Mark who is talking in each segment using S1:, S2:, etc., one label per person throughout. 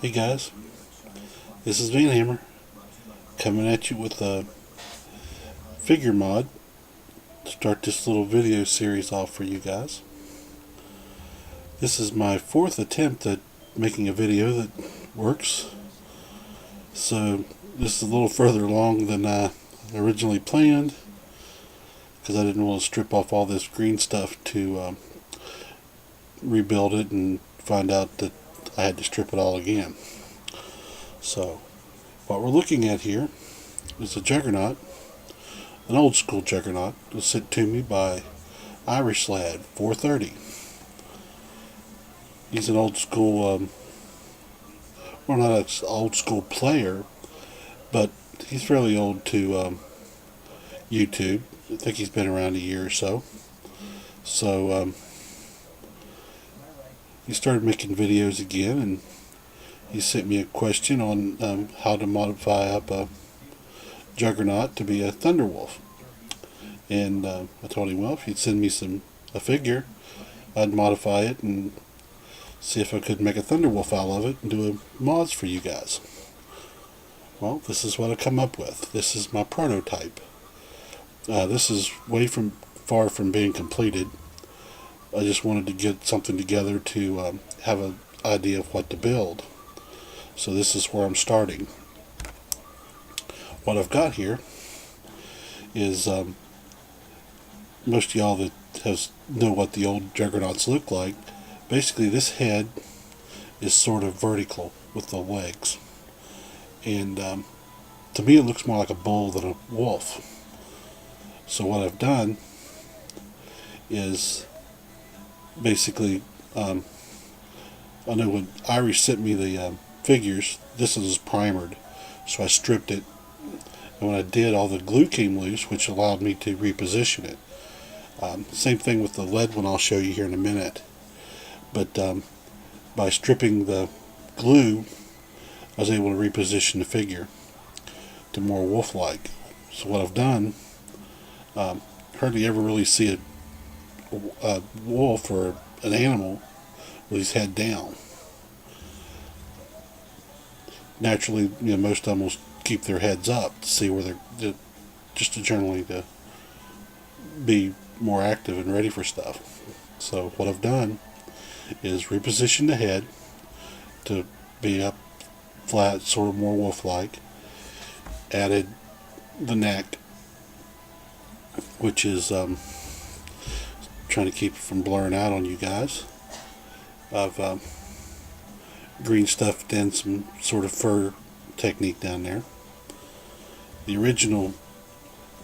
S1: Hey guys, this is Van Hammer coming at you with a figure mod to start this little video series off for you guys. This is my fourth attempt at making a video that works, so this is a little further along than I originally planned because I didn't want to strip off all this green stuff to rebuild it and find out that I had to strip it all again. So what we're looking at here is a Juggernaut, an old school Juggernaut. It was sent to me by Irish Lad 430. He's an old school, well, not an old school player, but he's fairly old to YouTube. I think he's been around a year or so. So he started making videos again, and he sent me a question on how to modify up a Juggernaut to be a thunderwolf. And I told him, well, if he'd send me a figure, I'd modify it and see if I could make a thunderwolf out of it and do a mods for you guys. Well, this is what I come up with. This is my prototype. This is far from being completed. I just wanted to get something together to have an idea of what to build. So this is where I'm starting. What I've got here is most of y'all that know what the old Juggernauts look like. Basically, this head is sort of vertical with the legs, and to me it looks more like a bull than a wolf. So what I've done is basically, I know when Irish sent me the figures, this is primered, so I stripped it, and when I did, all the glue came loose, which allowed me to reposition it. Same thing with the lead one I'll show you here in a minute, but by stripping the glue, I was able to reposition the figure to more wolf-like. So what I've done, hardly ever really see a wolf or an animal with his head down. Naturally, most animals keep their heads up to see where they're just generally to be more active and ready for stuff. So what I've done is reposition the head to be up flat, sort of more wolf-like. Added the neck, which is trying to keep it from blurring out on you guys. I've green stuffed in some sort of fur technique down there. The original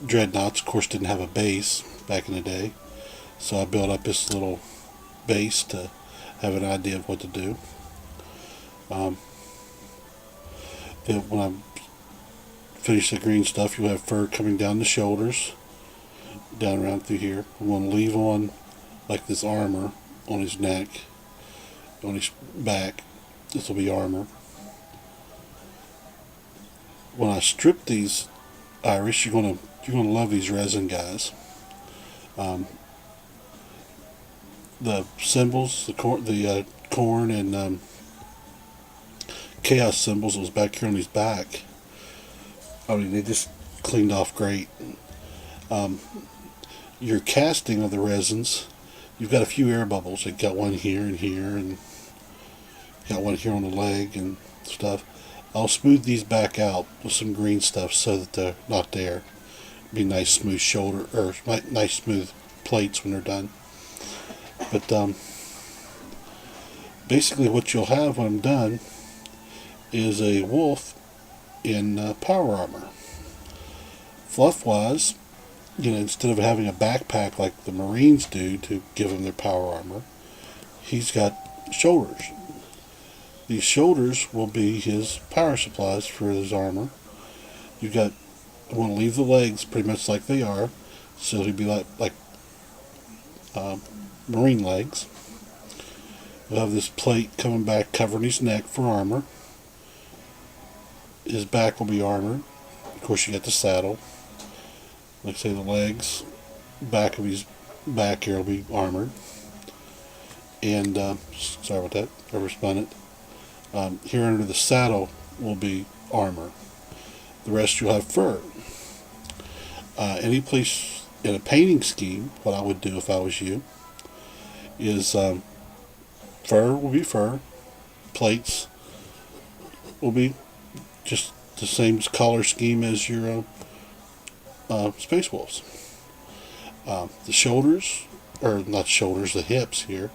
S1: Dreadnoughts, of course, didn't have a base back in the day, so I built up this little base to have an idea of what to do. When I finish the green stuff, you'll have fur coming down the shoulders, down around through here. I'm going to leave on like this armor on his neck, on his back. This will be armor. When I strip these Irish, you're gonna love these resin guys. The symbols, the corn and chaos symbols that was back here on his back, I mean, they just cleaned off great. Your casting of the resins, you've got a few air bubbles. You've got one here and here, and got one here on the leg and stuff. I'll smooth these back out with some green stuff so that they're not there. Be nice smooth shoulder, or nice smooth plates when they're done. But basically what you'll have when I'm done is a wolf in power armor. Fluff wise, instead of having a backpack like the Marines do to give them their power armor, he's got shoulders. These shoulders will be his power supplies for his armor. I want to leave the legs pretty much like they are, so he'll be like Marine legs. We'll have this plate coming back covering his neck for armor. His back will be armored. Of course, you got the saddle. Like I say, the legs, back of his back here will be armored. And sorry about that, overspun it. Here under the saddle will be armor. The rest you'll have fur. Any place in a painting scheme, what I would do if I was you is fur will be fur, plates will be just the same color scheme as your Space Wolves. The shoulders, or not shoulders, the hips here,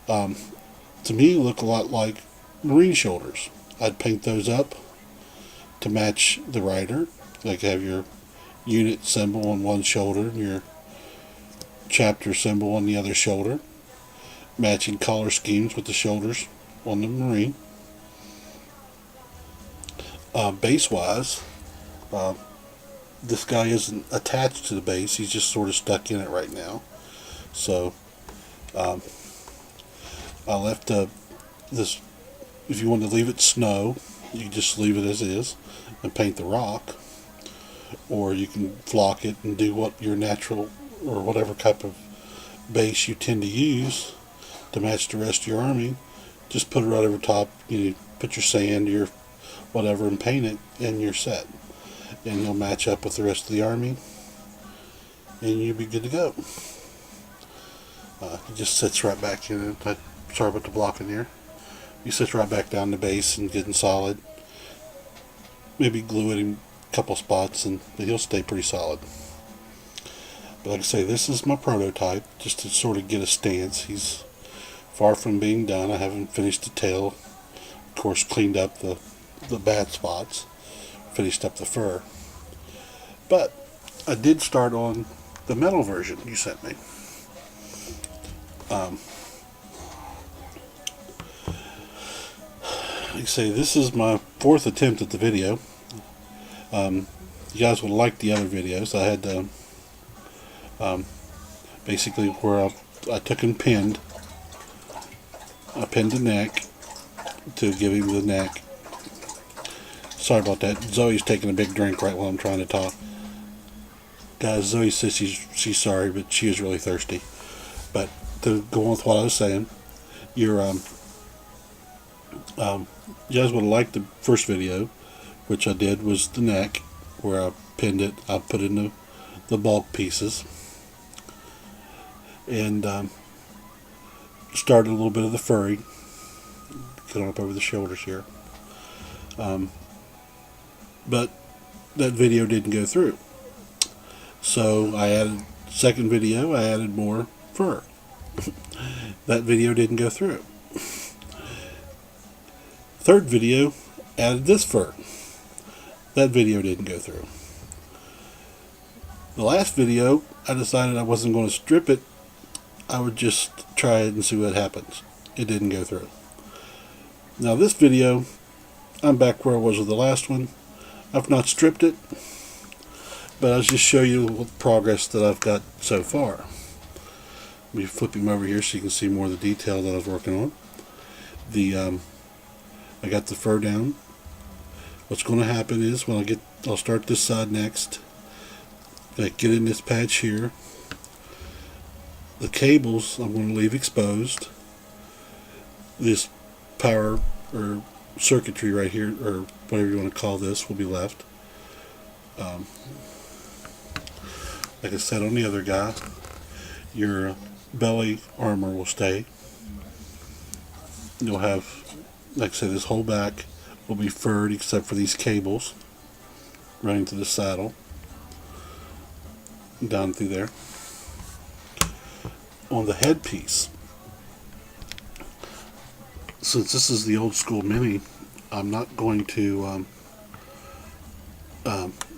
S1: to me look a lot like Marine shoulders. I'd paint those up to match the rider. Like have your unit symbol on one shoulder and your chapter symbol on the other shoulder. Matching color schemes with the shoulders on the Marine. Base-wise, this guy isn't attached to the base. He's just sort of stuck in it right now. So I left this. If you want to leave it snow, you just leave it as is and paint the rock, or you can flock it and do what your natural or whatever type of base you tend to use to match the rest of your army. Just put it right over top. You put your sand, your whatever, and paint it, and you're set. And you'll match up with the rest of the army, and you'll be good to go. It just sits right back in it. Sorry about the blocking here. You sit right back down the base and getting solid. Maybe glue it in a couple spots, but he'll stay pretty solid. But like I say, this is my prototype, just to sort of get a stance. He's far from being done. I haven't finished the tail. Of course, cleaned up the bad spots. Finished up the fur. But I did start on the metal version you sent me. Like I say, this is my 4th attempt at the video. You guys would like the other videos. I had basically where I took and pinned. I pinned the neck to give him the neck. Sorry about that. Zoe's taking a big drink right while I'm trying to talk. Guys, Zoe says she's sorry, but she is really thirsty. But to go on with what I was saying, you guys would have liked the first video, which I did, was the neck, where I pinned it. I put in the bulk pieces. And started a little bit of the furry. Get on up over the shoulders here. But that video didn't go through. So I added, second video, I added more fur. That video didn't go through. Third video, added this fur. That video didn't go through. The last video, I decided I wasn't going to strip it. I would just try it and see what happens. It didn't go through. Now this video, I'm back where I was with the last one. I've not stripped it, but I'll just show you the progress that I've got so far. Let me flip him over here so you can see more of the detail that I was working on. I got the fur down. What's going to happen is I'll start this side next. Get in this patch here. The cables I'm going to leave exposed. This power or circuitry right here, or whatever you want to call this, will be left. Like I said on the other guy, your belly armor will stay. You'll have, like I said, this whole back will be furred except for these cables running to the saddle down through there. On the headpiece, since this is the old school Mini, I'm not going to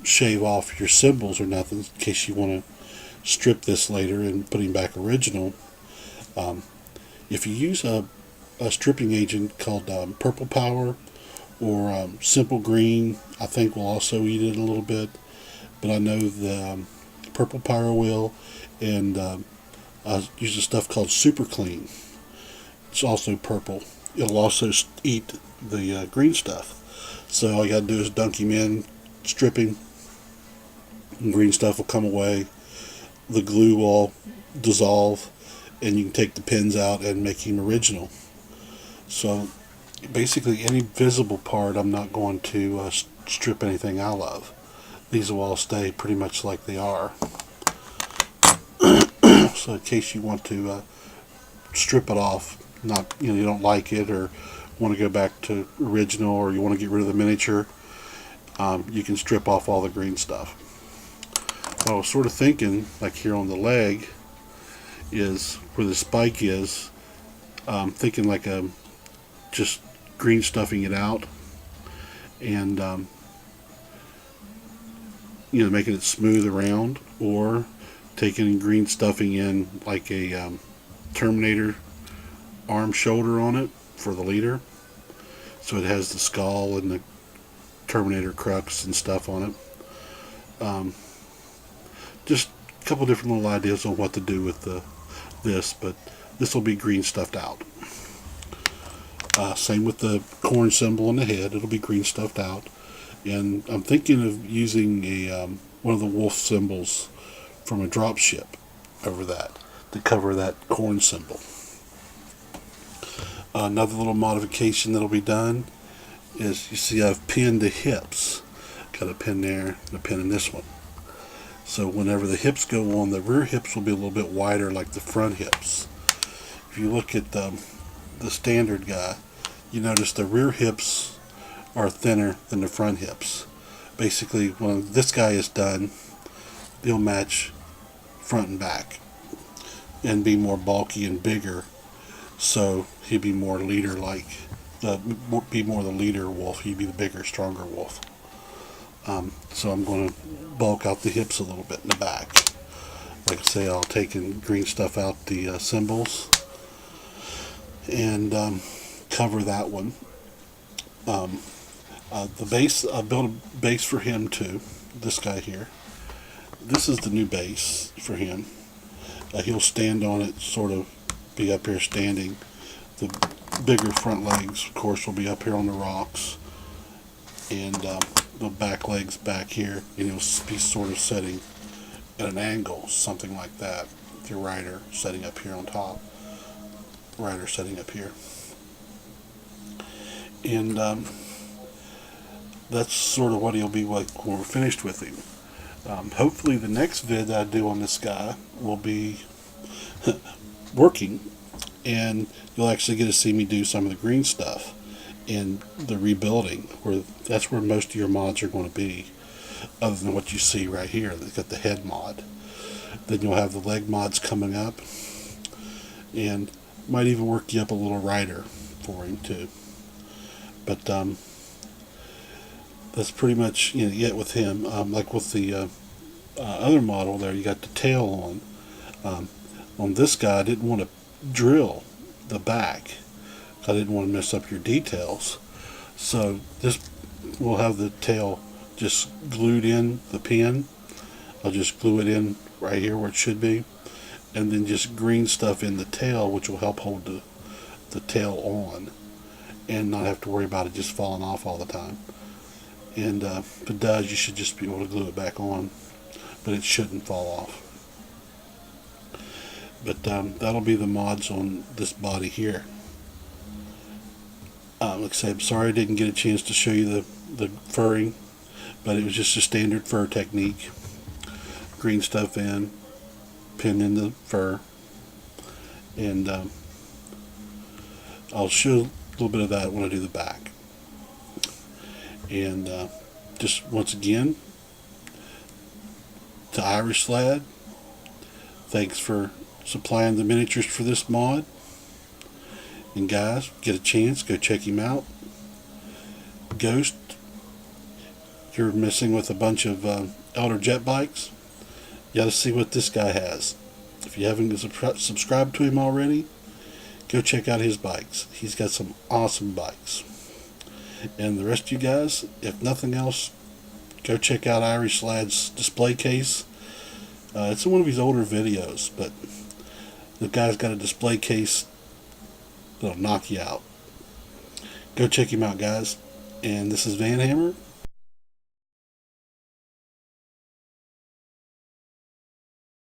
S1: shave off your symbols or nothing in case you want to strip this later and put him back original. If you use a stripping agent called Purple Power or Simple Green, I think will also eat it a little bit, but I know the Purple Power will, and I use a stuff called Super Clean. It's also purple. It'll also eat the green stuff. So all you gotta do is dunk him in, strip him, and green stuff will come away. The glue will dissolve, and you can take the pins out and make him original. So basically any visible part I'm not going to strip anything out of. These will all stay pretty much like they are. So in case you want to strip it off, not you don't like it or want to go back to original, or you want to get rid of the miniature, you can strip off all the green stuff. I was sort of thinking, like here on the leg, is where the spike is, thinking like just green stuffing it out and making it smooth around, or taking green stuffing in like a Terminator arm shoulder on it for the leader, so it has the skull and the Terminator crux and stuff on it. Just a couple different little ideas on what to do with this, but this will be green stuffed out. Same with the corn symbol on the head, it'll be green stuffed out. And I'm thinking of using one of the wolf symbols from a drop ship over that to cover that corn symbol. Another little modification that'll be done is, you see I've pinned the hips. Got a pin there and a pin in this one. So whenever the hips go on, the rear hips will be a little bit wider like the front hips. If you look at the standard guy, you notice the rear hips are thinner than the front hips. Basically, when this guy is done, they'll match front and back and be more bulky and bigger, so he'd be more leader-like, be more the leader wolf. He'd be the bigger, stronger wolf. So I'm going to bulk out the hips a little bit in the back. Like I say, I'll take and green stuff out the symbols and cover that one. The base, I built a base for him too, this guy here. This is the new base for him. He'll stand on it, sort of be up here standing. The bigger front legs, of course, will be up here on the rocks, and the back legs back here, and he'll be sort of setting at an angle, something like that. Your rider setting up here on top, rider setting up here, and that's sort of what he'll be like when we're finished with him. Hopefully the next vid that I do on this guy will be working, and you'll actually get to see me do some of the green stuff and the rebuilding, where that's where most of your mods are going to be, other than what you see right here. They've got the head mod. Then you'll have the leg mods coming up, and might even work you up a little rider for him too. But that's pretty much yet with him. Like with the other model there, you got the tail on. On this guy, I didn't want to drill the back. I didn't want to mess up your details. So this will have the tail just glued in the pin. I'll just glue it in right here where it should be, and then just green stuff in the tail, which will help hold the tail on and not have to worry about it just falling off all the time. And if it does, you should just be able to glue it back on, but it shouldn't fall off. But that'll be the mods on this body here. Like I say, I'm sorry I didn't get a chance to show you the furring, but it was just a standard fur technique. Green stuff in, pin in the fur, and I'll show a little bit of that when I do the back. And just once again, to Irish Lad, thanks for supplying the miniatures for this mod. And guys, get a chance, go check him out. Ghost, you're messing with a bunch of Elder Jet bikes. You got to see what this guy has. If you haven't subscribed to him already, go check out his bikes. He's got some awesome bikes. And the rest of you guys, if nothing else, go check out Irish Lad's display case. It's one of his older videos, but the guy's got a display case that'll knock you out. Go check him out, guys. And this is Van Hammer.